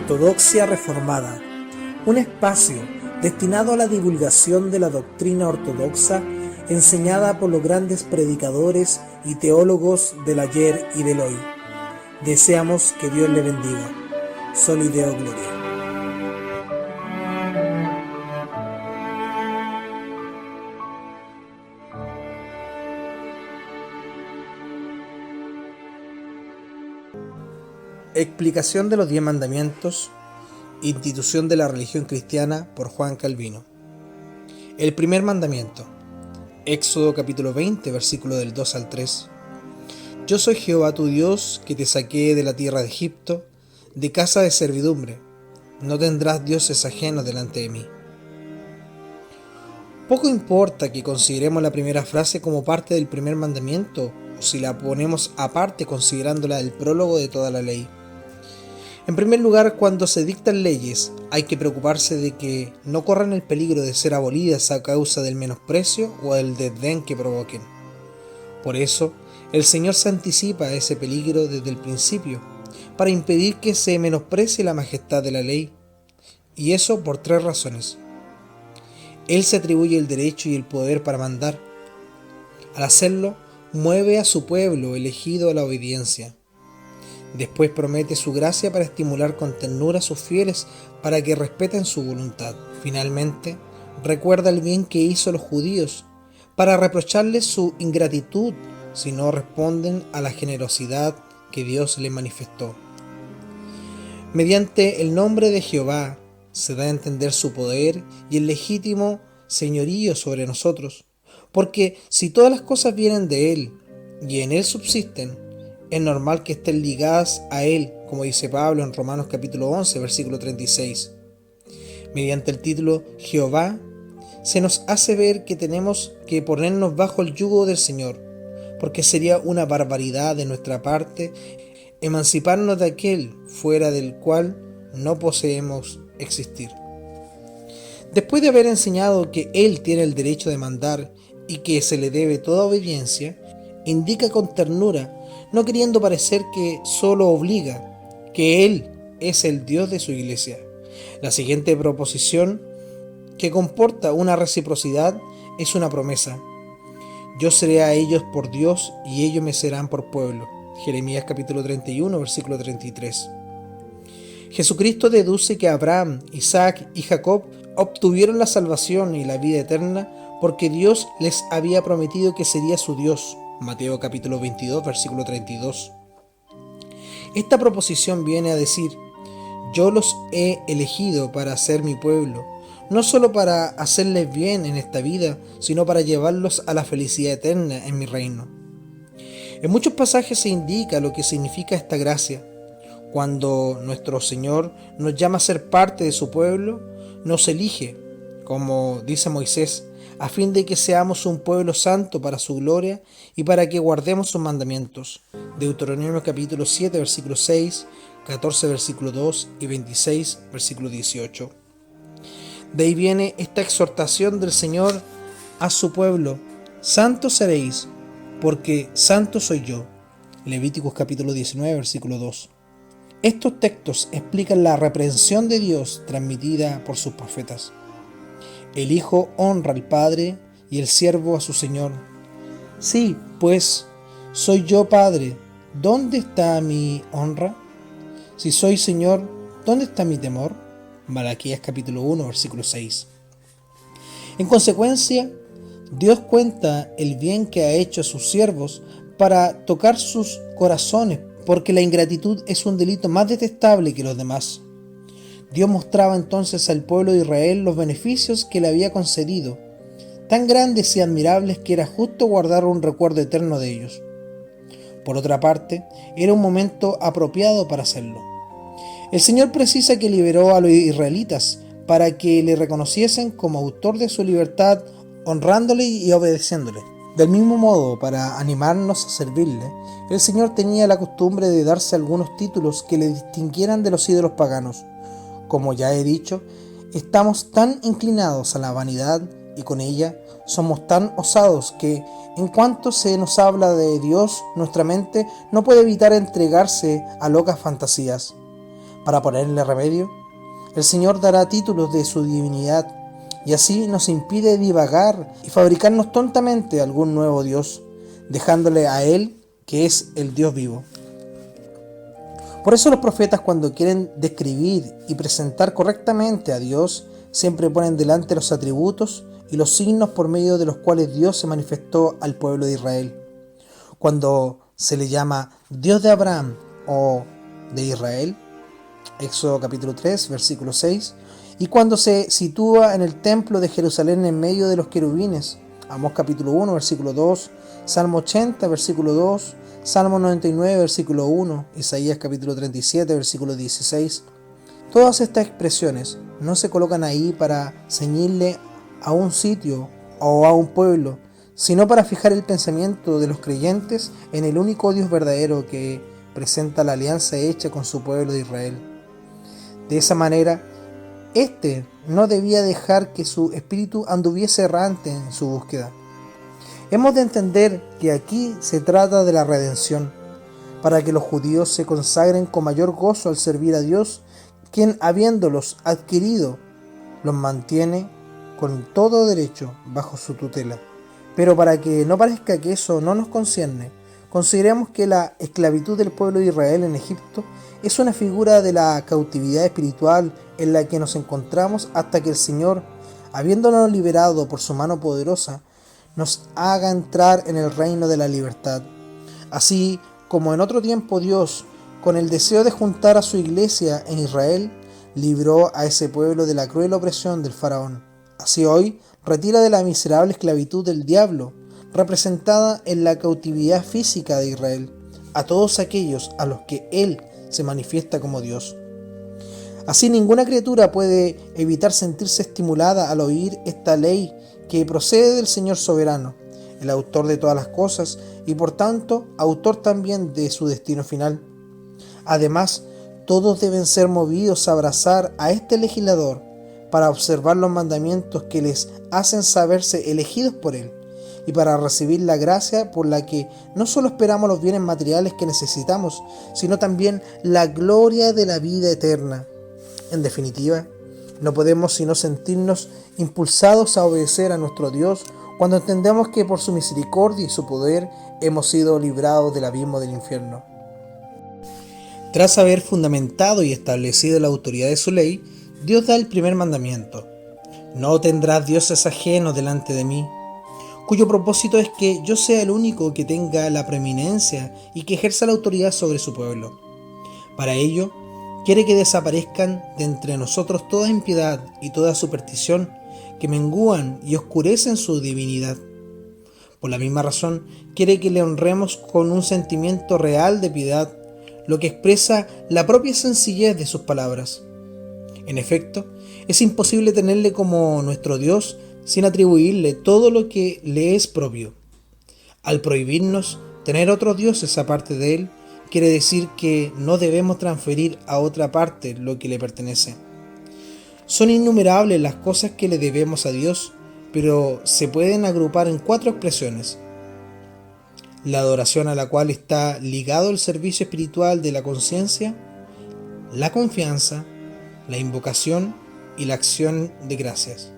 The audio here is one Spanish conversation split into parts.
Ortodoxia Reformada, un espacio destinado a la divulgación de la doctrina ortodoxa enseñada por los grandes predicadores y teólogos del ayer y del hoy. Deseamos que Dios le bendiga. Soli Deo Gloria. Explicación de los 10 mandamientos, institución de la religión cristiana por Juan Calvino. El primer mandamiento, Éxodo capítulo 20, versículo del 2 al 3. Yo soy Jehová tu Dios, que te saqué de la tierra de Egipto, de casa de servidumbre. No tendrás dioses ajenos delante de mí. Poco importa que consideremos la primera frase como parte del primer mandamiento, o si la ponemos aparte considerándola el prólogo de toda la ley. En primer lugar, cuando se dictan leyes, hay que preocuparse de que no corran el peligro de ser abolidas a causa del menosprecio o del desdén que provoquen. Por eso, el Señor se anticipa a ese peligro desde el principio, para impedir que se menosprecie la majestad de la ley, y eso por 3 razones. Él se atribuye el derecho y el poder para mandar. Al hacerlo, mueve a su pueblo elegido a la obediencia. Después promete su gracia para estimular con ternura a sus fieles para que respeten su voluntad. Finalmente, recuerda el bien que hizo a los judíos para reprocharles su ingratitud si no responden a la generosidad que Dios les manifestó. Mediante el nombre de Jehová se da a entender su poder y el legítimo señorío sobre nosotros, porque si todas las cosas vienen de Él y en Él subsisten, es normal que estén ligadas a Él, como dice Pablo en Romanos capítulo 11, versículo 36. Mediante el título Jehová, se nos hace ver que tenemos que ponernos bajo el yugo del Señor, porque sería una barbaridad de nuestra parte emanciparnos de aquel fuera del cual no poseemos existir. Después de haber enseñado que Él tiene el derecho de mandar y que se le debe toda obediencia, indica con ternura, no queriendo parecer que solo obliga, que Él es el Dios de su iglesia. La siguiente proposición, que comporta una reciprocidad, es una promesa. Yo seré a ellos por Dios y ellos me serán por pueblo. Jeremías capítulo 31, versículo 33. Jesucristo deduce que Abraham, Isaac y Jacob obtuvieron la salvación y la vida eterna porque Dios les había prometido que sería su Dios. Mateo capítulo 22, versículo 32. Esta proposición viene a decir: yo los he elegido para ser mi pueblo, no solo para hacerles bien en esta vida, sino para llevarlos a la felicidad eterna en mi reino. En muchos pasajes se indica lo que significa esta gracia. Cuando nuestro Señor nos llama a ser parte de su pueblo, nos elige, como dice Moisés, a fin de que seamos un pueblo santo para su gloria y para que guardemos sus mandamientos. Deuteronomio capítulo 7, versículo 6, 14, versículo 2 y 26, versículo 18. De ahí viene esta exhortación del Señor a su pueblo: santos seréis, porque santo soy yo. Levíticos capítulo 19, versículo 2. Estos textos explican la reprensión de Dios transmitida por sus profetas. El Hijo honra al Padre y el siervo a su Señor. Sí, pues, soy yo Padre, ¿dónde está mi honra? Si soy Señor, ¿dónde está mi temor? Malaquías capítulo 1, versículo 6. En consecuencia, Dios cuenta el bien que ha hecho a sus siervos para tocar sus corazones, porque la ingratitud es un delito más detestable que los demás. Dios mostraba entonces al pueblo de Israel los beneficios que le había concedido, tan grandes y admirables que era justo guardar un recuerdo eterno de ellos. Por otra parte, era un momento apropiado para hacerlo. El Señor precisa que liberó a los israelitas para que le reconociesen como autor de su libertad, honrándole y obedeciéndole. Del mismo modo, para animarnos a servirle, el Señor tenía la costumbre de darse algunos títulos que le distinguieran de los ídolos paganos. Como ya he dicho, estamos tan inclinados a la vanidad y con ella somos tan osados que, en cuanto se nos habla de Dios, nuestra mente no puede evitar entregarse a locas fantasías. para ponerle remedio, el Señor dará títulos de su divinidad y así nos impide divagar y fabricarnos tontamente algún nuevo Dios, dejándole a Él, que es el Dios vivo. Por eso los profetas, cuando quieren describir y presentar correctamente a Dios, siempre ponen delante los atributos y los signos por medio de los cuales Dios se manifestó al pueblo de Israel. Cuando se le llama Dios de Abraham o de Israel, Éxodo capítulo 3, versículo 6, y cuando se sitúa en el templo de Jerusalén en medio de los querubines, Amós capítulo 1, versículo 2, Salmo 80, versículo 2, Salmo 99, versículo 1, Isaías capítulo 37, versículo 16. Todas estas expresiones no se colocan ahí para ceñirle a un sitio o a un pueblo, sino para fijar el pensamiento de los creyentes en el único Dios verdadero que presenta la alianza hecha con su pueblo de Israel. De esa manera, éste no debía dejar que su espíritu anduviese errante en su búsqueda. Hemos de entender que aquí se trata de la redención, para que los judíos se consagren con mayor gozo al servir a Dios, quien, habiéndolos adquirido, los mantiene con todo derecho bajo su tutela. Pero para que no parezca que eso no nos concierne, consideremos que la esclavitud del pueblo de Israel en Egipto es una figura de la cautividad espiritual en la que nos encontramos hasta que el Señor, habiéndonos liberado por su mano poderosa, nos haga entrar en el reino de la libertad. Así como en otro tiempo Dios, con el deseo de juntar a su iglesia en Israel, libró a ese pueblo de la cruel opresión del faraón. Así hoy retira de la miserable esclavitud del diablo, representada en la cautividad física de Israel, a todos aquellos a los que Él se manifiesta como Dios. Así ninguna criatura puede evitar sentirse estimulada al oír esta ley que procede del Señor soberano, el autor de todas las cosas y por tanto autor también de su destino final. Además, todos deben ser movidos a abrazar a este legislador para observar los mandamientos que les hacen saberse elegidos por Él y para recibir la gracia por la que no solo esperamos los bienes materiales que necesitamos, sino también la gloria de la vida eterna. En definitiva, no podemos sino sentirnos impulsados a obedecer a nuestro Dios cuando entendemos que por su misericordia y su poder hemos sido librados del abismo del infierno. Tras haber fundamentado y establecido la autoridad de su ley, Dios da el primer mandamiento: no tendrás dioses ajenos delante de mí, cuyo propósito es que yo sea el único que tenga la preeminencia y que ejerza la autoridad sobre su pueblo. Para ello, quiere que desaparezcan de entre nosotros toda impiedad y toda superstición que mengúan y oscurecen su divinidad. Por la misma razón, quiere que le honremos con un sentimiento real de piedad, lo que expresa la propia sencillez de sus palabras. En efecto, es imposible tenerle como nuestro Dios sin atribuirle todo lo que le es propio. Al prohibirnos tener otros dioses aparte de Él, quiere decir que no debemos transferir a otra parte lo que le pertenece. Son innumerables las cosas que le debemos a Dios, pero se pueden agrupar en 4 expresiones: la adoración a la cual está ligado el servicio espiritual de la conciencia, la confianza, la invocación y la acción de gracias.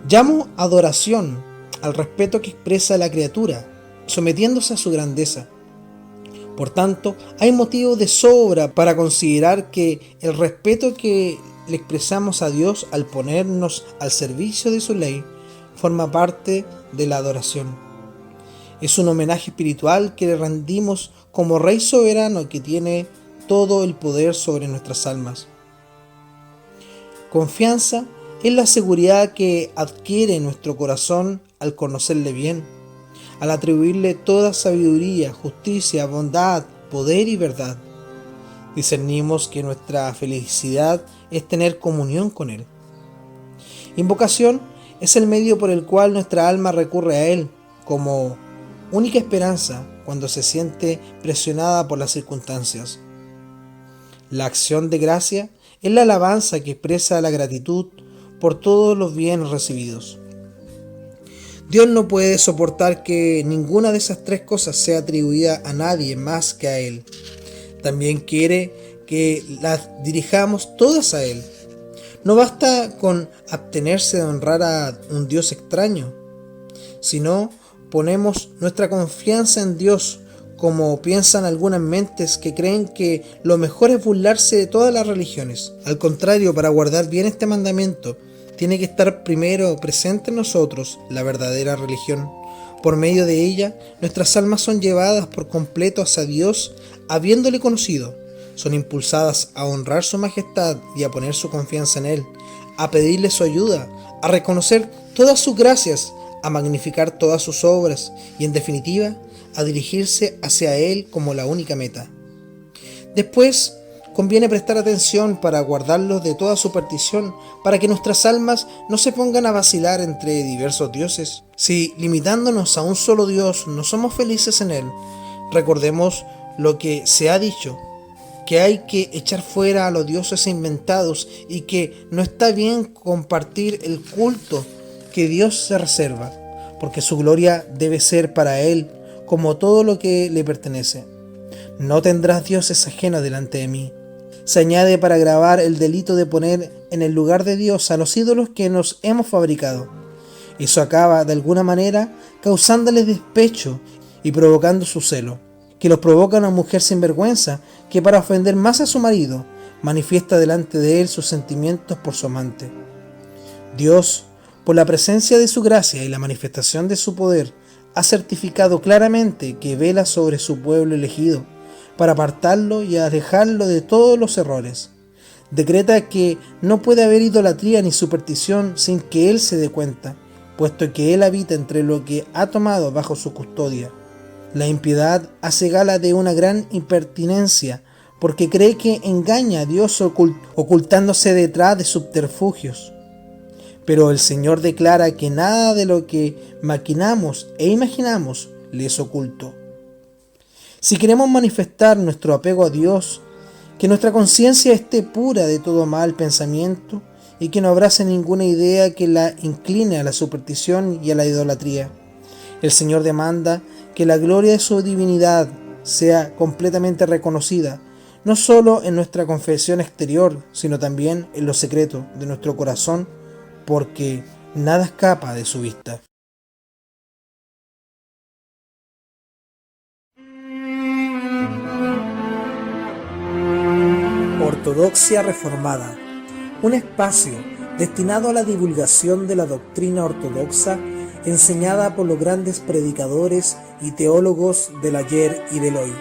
Llamo adoración al respeto que expresa la criatura, sometiéndose a su grandeza. Por tanto, hay motivo de sobra para considerar que el respeto que le expresamos a Dios al ponernos al servicio de su ley forma parte de la adoración. Es un homenaje espiritual que le rendimos como Rey soberano que tiene todo el poder sobre nuestras almas. Confianza es la seguridad que adquiere nuestro corazón al conocerle bien, al atribuirle toda sabiduría, justicia, bondad, poder y verdad. Discernimos que nuestra felicidad es tener comunión con Él. Invocación es el medio por el cual nuestra alma recurre a Él como única esperanza cuando se siente presionada por las circunstancias. La acción de gracia es la alabanza que expresa la gratitud por todos los bienes recibidos. Dios no puede soportar que ninguna de esas 3 cosas sea atribuida a nadie más que a Él. También quiere que las dirijamos todas a Él. No basta con abstenerse de honrar a un Dios extraño, sino ponemos nuestra confianza en Dios, como piensan algunas mentes que creen que lo mejor es burlarse de todas las religiones. Al contrario, para guardar bien este mandamiento, tiene que estar primero presente en nosotros la verdadera religión. Por medio de ella, nuestras almas son llevadas por completo hacia Dios, habiéndole conocido. Son impulsadas a honrar su majestad y a poner su confianza en Él, a pedirle su ayuda, a reconocer todas sus gracias, a magnificar todas sus obras y, en definitiva, a dirigirse hacia Él como la única meta. Después, conviene prestar atención para guardarlos de toda superstición, para que nuestras almas no se pongan a vacilar entre diversos dioses. Si, limitándonos a un solo Dios, no somos felices en Él, recordemos lo que se ha dicho, que hay que echar fuera a los dioses inventados y que no está bien compartir el culto que Dios se reserva, porque su gloria debe ser para Él como todo lo que le pertenece. No tendrás dioses ajenos delante de mí. Se añade para agravar el delito de poner en el lugar de Dios a los ídolos que nos hemos fabricado. Eso acaba, de alguna manera, causándoles despecho y provocando su celo, que los provoca una mujer sin vergüenza que, para ofender más a su marido, manifiesta delante de él sus sentimientos por su amante. Dios, por la presencia de su gracia y la manifestación de su poder, ha certificado claramente que vela sobre su pueblo elegido, para apartarlo y alejarlo de todos los errores. Decreta que no puede haber idolatría ni superstición sin que Él se dé cuenta, puesto que Él habita entre lo que ha tomado bajo su custodia. La impiedad hace gala de una gran impertinencia, porque cree que engaña a Dios ocultándose detrás de subterfugios. Pero el Señor declara que nada de lo que maquinamos e imaginamos le es oculto. Si queremos manifestar nuestro apego a Dios, que nuestra conciencia esté pura de todo mal pensamiento y que no abrace ninguna idea que la incline a la superstición y a la idolatría. El Señor demanda que la gloria de su divinidad sea completamente reconocida, no solo en nuestra confesión exterior, sino también en lo secreto de nuestro corazón, porque nada escapa de su vista. Ortodoxia Reformada, un espacio destinado a la divulgación de la doctrina ortodoxa enseñada por los grandes predicadores y teólogos del ayer y del hoy.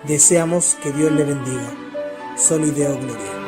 Deseamos que Dios le bendiga. Soli Deo Gloria.